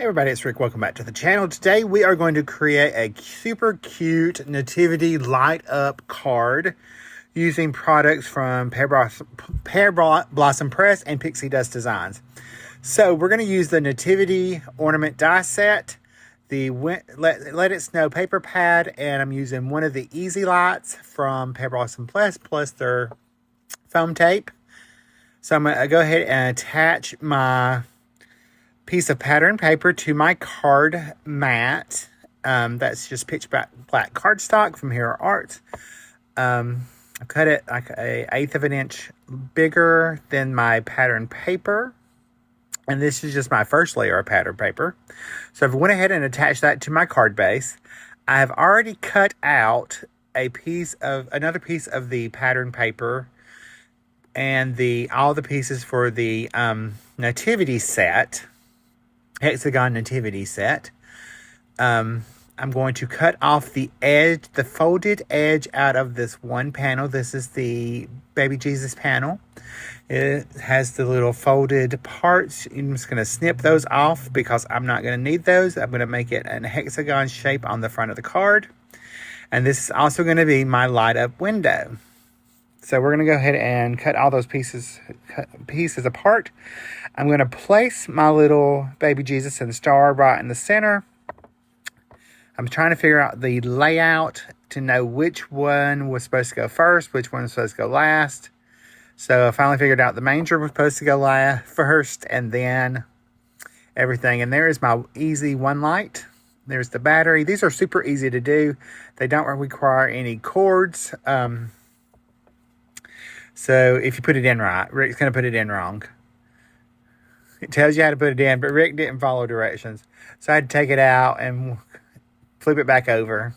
Hey everybody, it's Rick. Welcome back to the channel. Today we are going to create a super cute Nativity light up card using products from Pear Blossom Press and Pixi Dust Designs. So we're going to use the Nativity Ornament die set, the Let It Snow paper pad, and I'm using one of the Easy Lights from Pear Blossom Press plus their foam tape. So I'm going to go ahead and attach my piece of pattern paper to my card mat. That's just pitch black cardstock from Hero Arts. I cut it like an 1/8 of an inch bigger than my pattern paper. And this is just my first layer of pattern paper. So I've went ahead and attached that to my card base. I have already cut out another piece of the pattern paper and all the pieces for the Nativity set. Hexagon Nativity set. I'm going to cut off the folded edge out of this one panel. This is the Baby Jesus panel. It has the little folded parts. I'm just going to snip those off because I'm not going to need those. I'm going to make it an hexagon shape on the front of the card. And this is also going to be my light up window. So we're going to go ahead and cut all those pieces apart. I'm going to place my little baby Jesus and star right in the center. I'm trying to figure out the layout to know which one was supposed to go first, which one was supposed to go last. So I finally figured out the manger was supposed to go first, and then everything. And there is my easy one light. There's the battery. These are super easy to do. They don't require any cords. So if you put it in right, Rick's going to put it in wrong. It tells you how to put it in, but Rick didn't follow directions. So I had to take it out and flip it back over.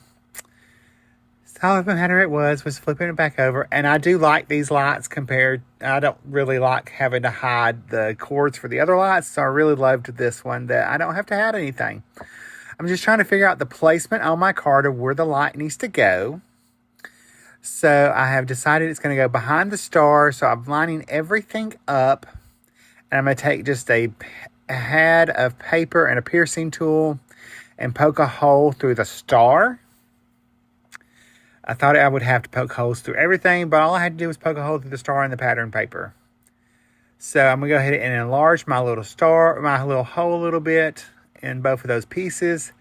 So all the matter it was flipping it back over. And I do like these lights I don't really like having to hide the cords for the other lights. So I really loved this one that I don't have to hide anything. I'm just trying to figure out the placement on my card of where the light needs to go. So I have decided it's going to go behind the star. So I'm lining everything up. And I'm going to take just a pad of paper and a piercing tool and poke a hole through the star. I thought I would have to poke holes through everything, but all I had to do was poke a hole through the star in the pattern paper. So I'm going to go ahead and enlarge my little hole a little bit in both of those pieces.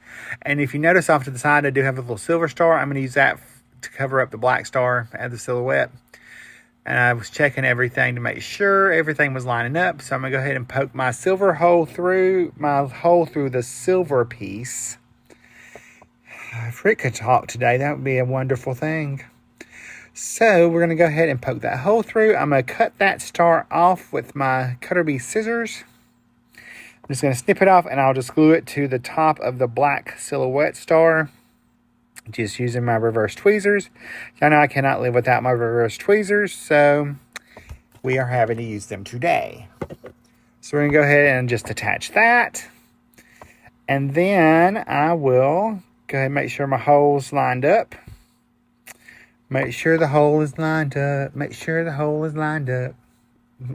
And if you notice off to the side, I do have a little silver star. I'm going to use that to cover up the black star and the silhouette. And I was checking everything to make sure everything was lining up. So I'm going to go ahead and poke my hole through the silver piece. If Rick could talk today, that would be a wonderful thing. So we're going to go ahead and poke that hole through. I'm going to cut that star off with my Cutter Bee scissors. I'm just going to snip it off, and I'll just glue it to the top of the black silhouette star. Just using my reverse tweezers. I know I cannot live without my reverse tweezers, so we are having to use them today. So we're going to go ahead and just attach that. And then I will go ahead and make sure my hole's lined up. Make sure the hole is lined up. Make sure the hole is lined up.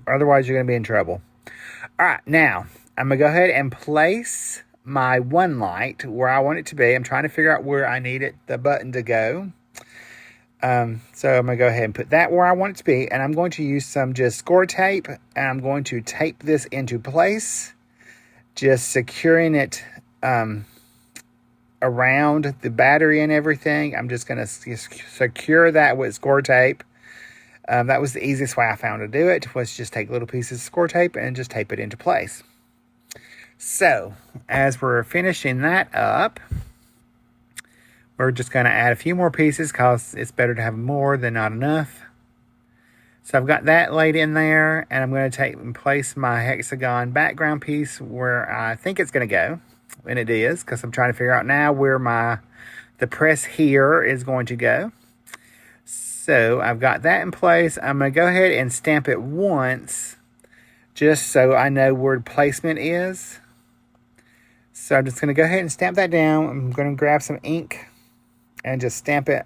Otherwise, you're going to be in trouble. All right, now I'm going to go ahead and place my one light where I want it to be. I'm trying to figure out where I need the button to go. So I'm going to go ahead and put that where I want it to be. And I'm going to use some just score tape. And I'm going to tape this into place. Just securing it around the battery and everything. I'm just going to secure that with score tape. That was the easiest way I found to do it. Was just take little pieces of score tape and just tape it into place. So, as we're finishing that up, we're just going to add a few more pieces because it's better to have more than not enough. So I've got that laid in there, and I'm going to take and place my hexagon background piece where I think it's going to go. And it is, because I'm trying to figure out now where the press here is going to go. So I've got that in place. I'm going to go ahead and stamp it once, just so I know where the placement is. So I'm just going to go ahead and stamp that down. I'm going to grab some ink and just stamp it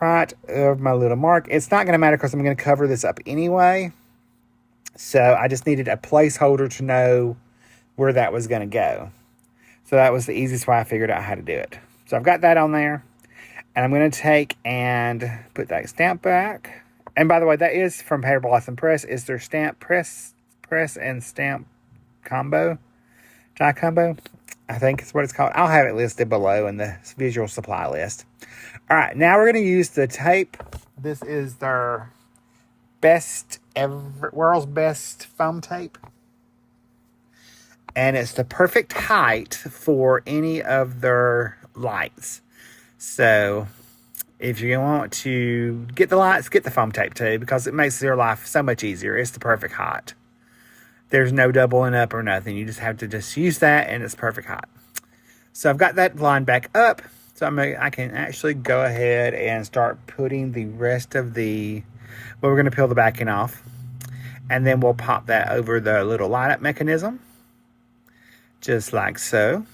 right over my little mark. It's not going to matter because I'm going to cover this up anyway. So I just needed a placeholder to know where that was going to go. So that was the easiest way I figured out how to do it. So I've got that on there. And I'm going to take and put that stamp back. And by the way, that is from Pear Blossom Press. It's their stamp press and stamp combo. Die combo, I think is what it's called. I'll have it listed below in the visual supply list. All right, now we're going to use the tape. This is their world's best foam tape. And it's the perfect height for any of their lights. So if you want to get the lights, get the foam tape too, because it makes your life so much easier. It's the perfect height. There's no doubling up or nothing. You just have to just use that and it's perfect height. So I've got that lined back up. So I can actually go ahead and start putting the rest of we're going to peel the backing off. And then we'll pop that over the little light up mechanism. Just like so.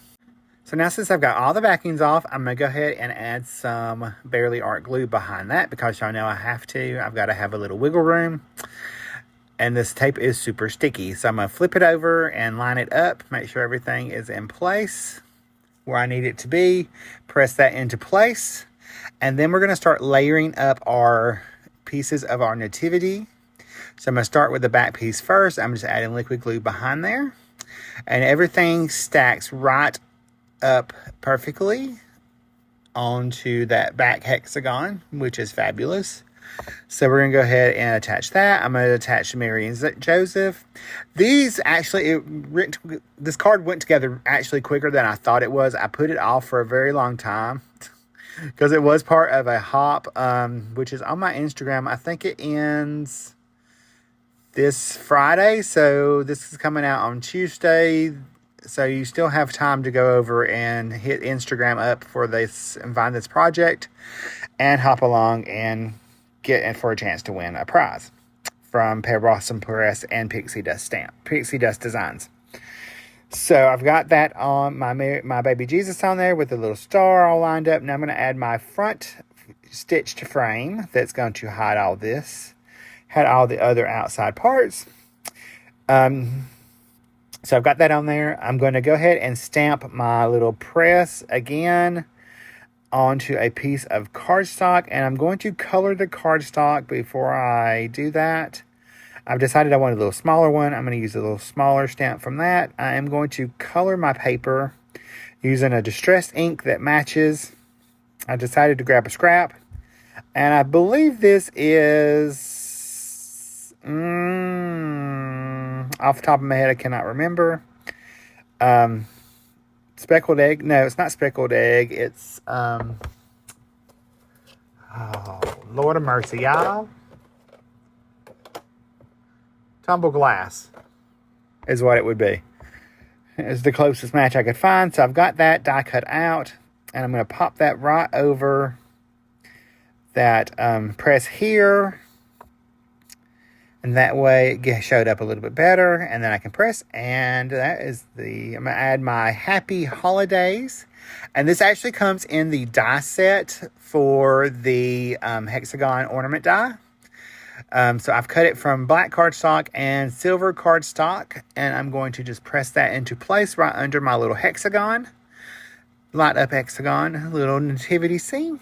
So now since I've got all the backings off, I'm going to go ahead and add some Barely Art glue behind that because y'all know I have to. I've got to have a little wiggle room. And this tape is super sticky. So I'm going to flip it over and line it up. Make sure everything is in place where I need it to be. Press that into place. And then we're going to start layering up our pieces of our Nativity. So I'm going to start with the back piece first. I'm just adding liquid glue behind there. And everything stacks right up perfectly onto that back hexagon, which is fabulous. So we're going to go ahead and attach that. I'm going to attach Mary and Joseph. These actually, this card went together actually quicker than I thought it was. I put it off for a very long time because it was part of a hop, which is on my Instagram. I think it ends this Friday. So this is coming out on Tuesday. So you still have time to go over and hit Instagram up for this and find this project and hop along and get in for a chance to win a prize from Pear Blossom Press and Pixi Dust Designs. So I've got that on my baby Jesus on there with a little star all lined up. Now I'm going to add my front stitched frame that's going to hide all this. Had all the other outside parts. So I've got that on there. I'm going to go ahead and stamp my little press again onto a piece of cardstock. And I'm going to color the cardstock before I do that. I've decided I want a little smaller one. I'm going to use a little smaller stamp from that. I am going to color my paper using a distressed ink that matches. I decided to grab a scrap. And I believe this is... off the top of my head, I cannot remember. Speckled egg. No, it's not speckled egg. It's, oh, Lord of mercy, y'all. Tumble glass is what it would be. It's the closest match I could find. So I've got that die cut out. And I'm going to pop that right over that press here. And that way it showed up a little bit better. And then I can press. And that is I'm going to add my Happy Holidays. And this actually comes in the die set for the Hexagon ornament die. So I've cut it from black cardstock and silver cardstock. And I'm going to just press that into place right under my little hexagon. Light up hexagon, little nativity scene.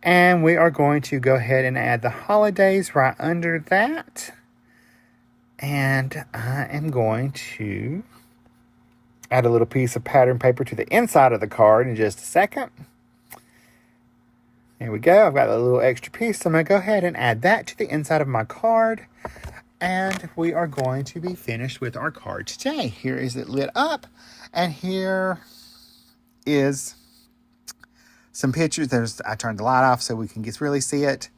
And we are going to go ahead and add the holidays right under that. And I am going to add a little piece of pattern paper to the inside of the card in just a second. There we go. I've got a little extra piece. So I'm going to go ahead and add that to the inside of my card. And we are going to be finished with our card today. Here is it lit up. And here is some pictures. I turned the light off so we can really see it.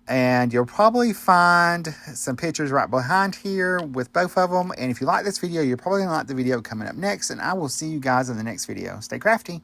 And you'll probably find some pictures right behind here with both of them. And if you like this video, you're probably going to like the video coming up next. And I will see you guys in the next video. Stay crafty.